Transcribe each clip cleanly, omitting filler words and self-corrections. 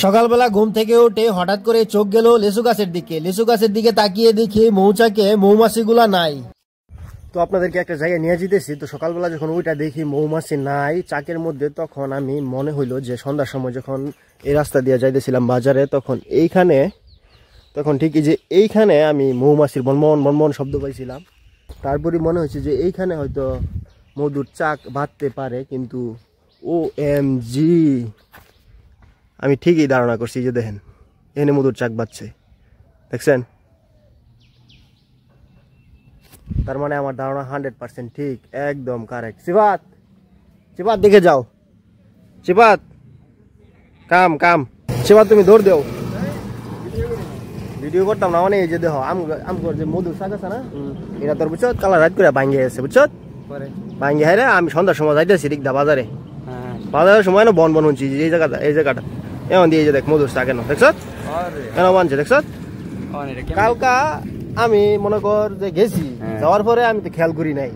সকালবেলা ঘুম থেকে উঠে হঠাৎ করে চোখ গেল লেচু গাছের দিকে। লেচু গাছের দিকে তাকিয়ে দেখি মৌচাকে মৌমাছিগুলা নাই। তো আপনাদেরকে একটা জায়গায় নিয়ে যেতেছি। তো সকালবেলা যখন ওইটা দেখি মৌমাছি নাই চাকের মধ্যে, তখন আমি মনে হইলো যে সন্ধ্যার সময় যখন এই রাস্তা দিয়ে যাইতেছিলাম বাজারে, তখন ঠিকই যে এইখানে আমি মৌমাছির বনমন বনমন শব্দ পাইছিলাম। তারপরে মনে হয়েছে যে এইখানে হয়তো মধুর চাক বাঁধতে পারে, কিন্তু OMG আমি ঠিকই ধারণা করছি। যে দেখেন এখানে মধুর চাক বাঁধছে, দেখছেন? তার মানে আমার ধারণা 100% ঠিক, একদম কারেক্ট। চিপাত চিপাত দেখে যাও, চিপাত কাম কাম। চিপাত তুমি দৌড় দেও। ভিডিও করতাম না মানে এই যে দেখো আমগর যে মধুর চাক আছে না, এটা তোর বুঝছো কালার রাত করে ভাঙ্গে গেছে, বুঝছো? ভাঙ্গে হারে আমি সন্ধ্যার সময় যাইতেছি দিকদা বাজারে। বাজারের সময় না বন বন হচ্ছি এই জায়গাটা এমন দিয়ে যে দেখ মধুর চাক কেন দেখছ কেন বানছে, দেখছ? কালকা আমি মনে কর যে গেছি, যাওয়ার পরে আমি তো খেয়াল করি নাই।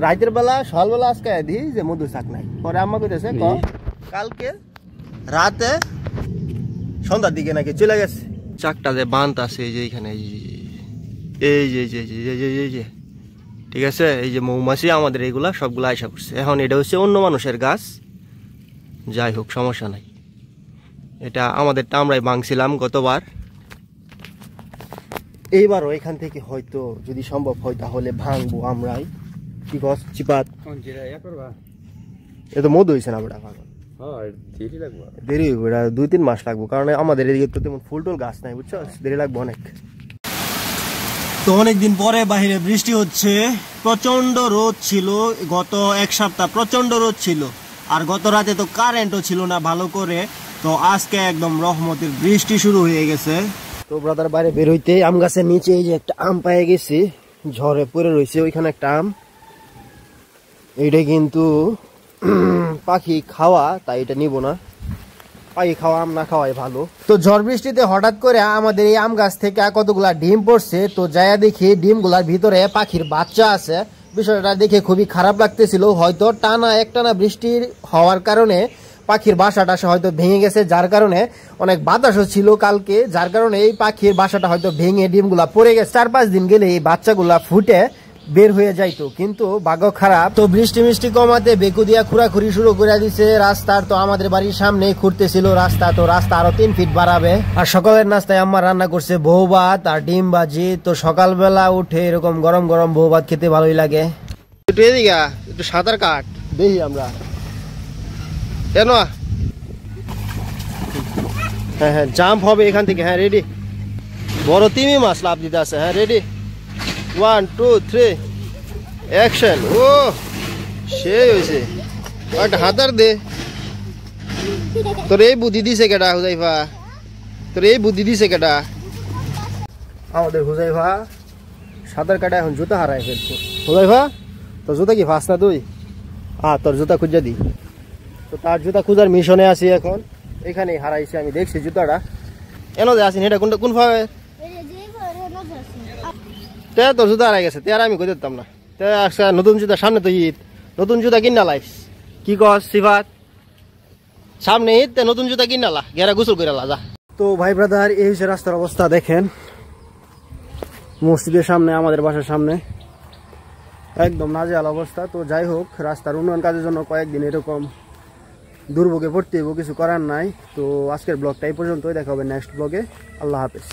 রাতের বেলা সকালবেলা আজকে দিই যে মধুর চাক নাই। পরে আম্মা কইতেছে কালকে রাতে সন্ধ্যার দিকে নাকি চলে গেছে। চাকটা যে বাঁধ আছে এই যে এইখানে, এই যে ঠিক আছে, এই যে মৌমাছি আমাদের এইগুলা সবগুলো আয়সা করছে। এখন এটা হচ্ছে অন্য মানুষের গাছ, যাই হোক সমস্যা নাই। এটা আমাদেরটা আমরাই ভাঙছিলাম গতবার। এইবারও এখান থেকে হয়তো যদি সম্ভব হয় তাহলে ভাঙবো আমরাই। কি কস চিপাত? এ তো মধু হয়েছে না বেটা, দেরি হইব, এটা 2-3 মাস লাগবো, কারণ আমাদের এদিকে তো তেমন ফুল টুল গাছ নাই, বুঝছো? দেরি লাগবে অনেক। তো অনেকদিন পরে বাহিরে বৃষ্টি হচ্ছে। প্রচন্ড রোদ ছিল গত এক সপ্তাহ, প্রচন্ড রোদ ছিল। আর গত রাতে তো কারেন্টও ছিল না ভালো করে। তো আজকে একদম রহমতের বৃষ্টি শুরু হয়ে গেছে। তো ব্রাদার বাইরে বের হইতে আম গাছের নিচে এই যে একটা আম পেয়ে গেছি, ঝড়ে পড়ে রয়েছে ওইখানে একটা আম। এইটা কিন্তু পাখি খাওয়া, তাই এটা নিব না। পাখি খাওয়া আম না খাওয়াই ভালো। তো ঝড় বৃষ্টিতে হঠাৎ করে আমাদের এই আম গাছ থেকে কতগুলা ডিম পড়ছে। তো যাইয়া দেখি ডিমগুলার ভিতরে পাখির বাচ্চা আছে। বিষয়টা দেখে খুবই খারাপ লাগতেছিল। হয়তো একটানা বৃষ্টির হওয়ার কারণে পাখির বাসাটা হয়তো ভেঙে গেছে, যার কারণে অনেক বাতাসও ছিল কালকে, যার কারণে এই পাখির বাসাটা হয়তো ভেঙে ডিমগুলা পড়ে গেছে। 4-5 দিন গেলে এই বাচ্চাগুলা ফুটে বের হয়ে যাইতো, কিন্তু ভাগ্য খারাপ। তো বৃষ্টি মিষ্টি কমাতে বেকু দিয়া খুঁড়াখুড়ি শুরু করে দিছে রাস্তার। তো আমাদের বাড়ির সামনে খুঁড়তেছিল রাস্তা, তো রাস্তা আরো 3 ফিট বাড়াবে। আর সকালের নাস্তায় আম্মা রান্না করছে বউ ভাত আর ডিম ভাজি। তো সকালবেলা উঠে এরকম গরম গরম বউ ভাত খেতে ভালোই লাগে। একটু এদিকে একটু সাঁতার কাট দেখি আমরা কেন। হ্যাঁ হ্যাঁ জাম্প হবে এখান থেকে। হ্যাঁ রেডি, বড় তিমি মাছ লাভ দিতে আছে। হ্যাঁ রেডি, 1 2 3 অ্যাকশন। ও সেই হয়েছে, একটা হাতার দে। তোর এই বুদ্ধি দিছে কেটা হুজাইফা? তোর এই বুদ্ধি দিছে কেটা? আমাদের হুজাইফা সাঁতার কাটা এখন জুতা হারাই ফেলছে। হুজাইফা তোর জুতা কি ফাঁস না তুই? তোর জুতা খুঁজে দি। তো তার জুতা খুঁজার মিশনে আছি এখন। এখানে হারাইছি আমি, দেখছি জুতাটা এনে আসি। এটা কোনটা কোন ভাবে তোর জুতা হারাই গেছে? আর আমি কই দিতাম না। নতুন জুতা, সামনে তো ঈদ, নতুন জুতা কিনা লাইস। কি কস সিফাত? সামনে ঈদ, নতুন জুতা কিনালা, গেরা গোসল করে যা। তো ভাই ব্রাদার এই হচ্ছে রাস্তার অবস্থা দেখেন। মসজিদের সামনে, আমাদের বাসার সামনে একদম নাজেহাল অবস্থা। তো যাই হোক, রাস্তার উন্নয়ন কাজের জন্য কয়েকদিন এরকম দুর্ভোগে পড়তে হইব, কিছু করার নাই। তো আজকের ব্লগটা এই পর্যন্তই, দেখা হবে নেক্সট ব্লগে। আল্লাহ হাফেজ।